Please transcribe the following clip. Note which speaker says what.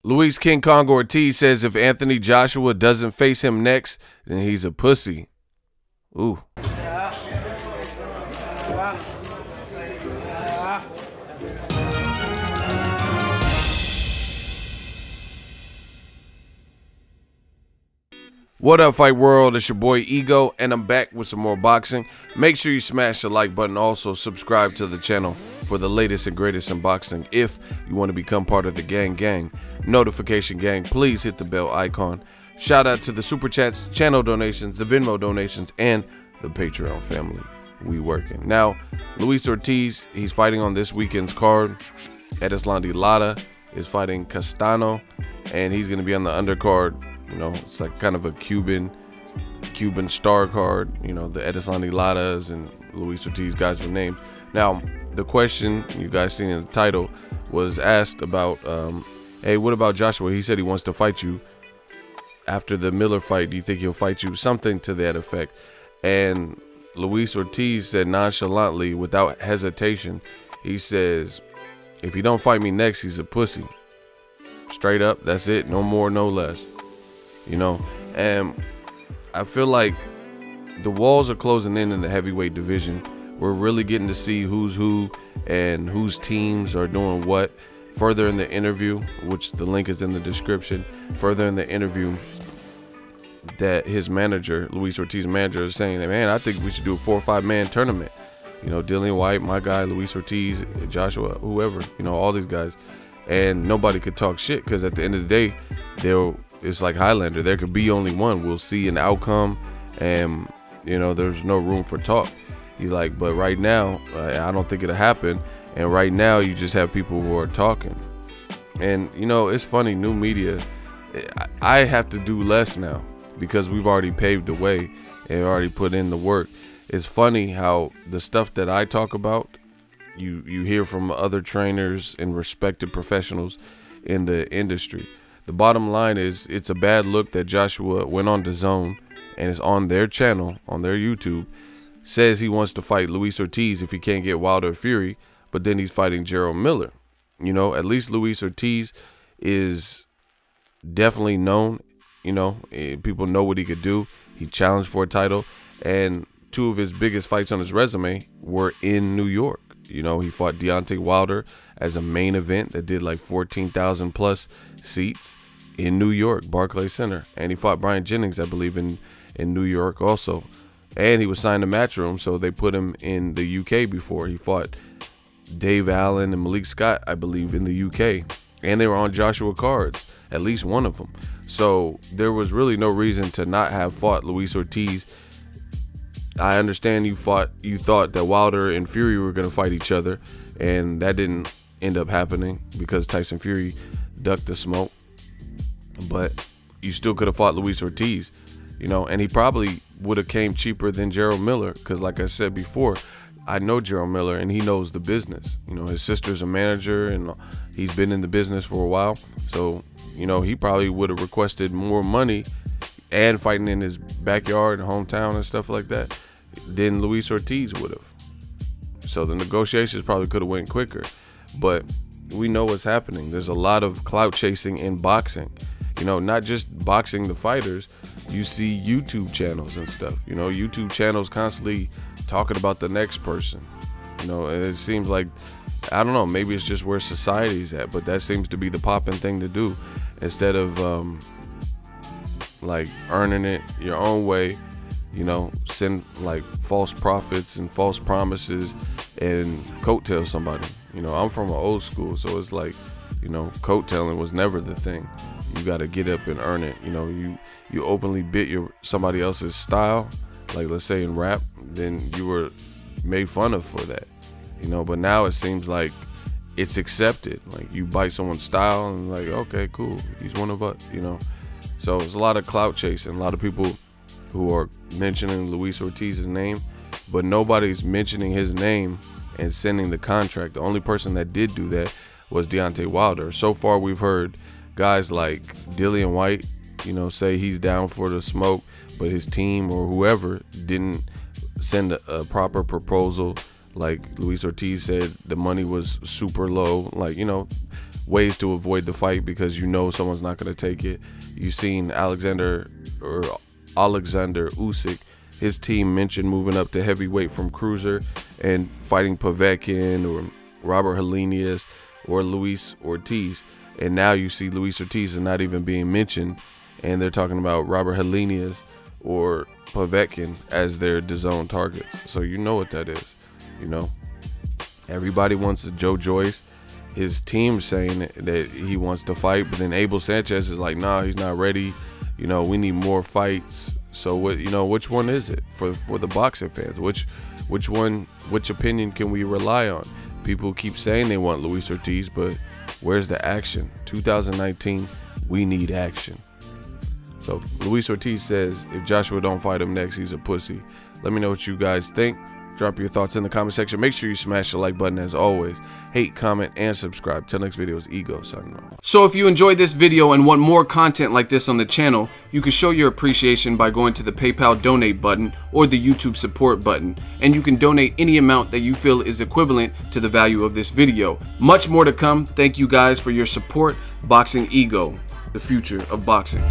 Speaker 1: Luis King Kong Ortiz says if Anthony Joshua doesn't face him next, then he's a pussy. Ooh. What up, Fight World? It's your boy Ego, and I'm back with some more boxing. Make sure you smash the like button. Also, subscribe to the channel for the latest and greatest in boxing. If you want to become part of the gang, notification gang, please hit the bell icon. Shout out to the Super Chats, channel donations, the Venmo donations, and the Patreon family. We working. Now, Luis Ortiz, he's fighting on this weekend's card. Erislandy Lara is fighting Castano, and he's going to be on the undercard. You know, it's like kind of a Cuban star card. You know, the Erislandy Laras and Luis Ortiz guys with names. Now, the question you guys seen in the title was asked about, hey, what about Joshua? He said he wants to fight you after the Miller fight. Do you think he'll fight you? Something to that effect. And Luis Ortiz said nonchalantly, without hesitation, he says, if he don't fight me next, he's a pussy. Straight up, that's it. No more, no less. You know, and I feel like the walls are closing in the heavyweight division. We're really getting to see who's who and whose teams are doing what. Further in the interview, which the link is in the description, further in the interview that his manager, Luis Ortiz's manager, is saying that, man, I think we should do a 4 or 5 man tournament. You know, Dillian White, my guy, Luis Ortiz, Joshua, whoever, you know, all these guys. And nobody could talk shit because at the end of the day, it's like Highlander. There could be only one. We'll see an outcome, and you know, there's no room for talk. He's like, but right now, I don't think it'll happen. And right now, you just have people who are talking. And you know, it's funny, new media. I have to do less now because we've already paved the way and already put in the work. It's funny how the stuff that I talk about, you hear from other trainers and respected professionals in the industry. The bottom line is, it's a bad look that Joshua went on DAZN and is on their channel, on their YouTube, says he wants to fight Luis Ortiz if he can't get Wilder or Fury, but then he's fighting Jarrell Miller. You know, at least Luis Ortiz is definitely known. You know, people know what he could do. He challenged for a title, and 2 of his biggest fights on his resume were in New York. You know, he fought Deontay Wilder as a main event that did like 14,000 plus seats in New York, Barclays Center. And he fought Brian Jennings, I believe, in New York also. And he was signed to Matchroom, so they put him in the UK before. He fought Dave Allen and Malik Scott, I believe, in the UK. And they were on Joshua cards, at least one of them. So there was really no reason to not have fought Luis Ortiz. I understand you thought that Wilder and Fury were going to fight each other, and that didn't end up happening because Tyson Fury ducked the smoke. But you still could have fought Luis Ortiz, you know, and he probably would have came cheaper than Jarrell Miller because, like I said before, I know Jarrell Miller and he knows the business. You know, his sister's a manager and he's been in the business for a while. So, you know, he probably would have requested more money and fighting in his backyard and hometown and stuff like that than Luis Ortiz would have. So the negotiations probably could have went quicker. But we know what's happening. There's a lot of clout chasing in boxing. You know, not just boxing the fighters. You see YouTube channels and stuff. You know, YouTube channels constantly talking about the next person. You know, and it seems like, I don't know, maybe it's just where society's at, but that seems to be the popping thing to do. Instead of like earning it your own way, you know, send like false prophets and false promises and coattail somebody. You know, I'm from an old school, so it's like, you know, coattailing was never the thing. You got to get up and earn it. You know, you openly bit somebody else's style, like let's say in rap, then you were made fun of for that. You know, but now it seems like it's accepted. Like you bite someone's style and like, okay, cool, he's one of us, you know. So there's a lot of clout chasing, a lot of people who are mentioning Luis Ortiz's name, but nobody's mentioning his name and sending the contract. The only person that did do that was Deontay Wilder. So far, we've heard guys like Dillian White, you know, say he's down for the smoke, but his team or whoever didn't send a proper proposal Like Luis Ortiz said, the money was super low. Like, you know, ways to avoid the fight because you know someone's not going to take it. You've seen Alexander Usyk, his team mentioned moving up to heavyweight from cruiser and fighting Povetkin or Robert Helenius or Luis Ortiz. And now you see Luis Ortiz is not even being mentioned, and they're talking about Robert Helenius or Povetkin as their DAZN targets. So you know what that is. You know, everybody wants a Joe Joyce. His team saying that he wants to fight, but then Abel Sanchez is like, nah, he's not ready. You know, we need more fights. So what? You know, which one is it for the boxing fans? Which opinion can we rely on? People keep saying they want Luis Ortiz, but where's the action? 2019, we need action. So Luis Ortiz says if Joshua don't fight him next, he's a pussy. Let me know what you guys think. Drop your thoughts in the comment section. Make sure you smash the like button as always. Hate, comment, and subscribe. Till next video is Ego signing off.
Speaker 2: So if you enjoyed this video and want more content like this on the channel, you can show your appreciation by going to the PayPal donate button or the YouTube support button. And you can donate any amount that you feel is equivalent to the value of this video. Much more to come. Thank you guys for your support. Boxing Ego, the future of boxing.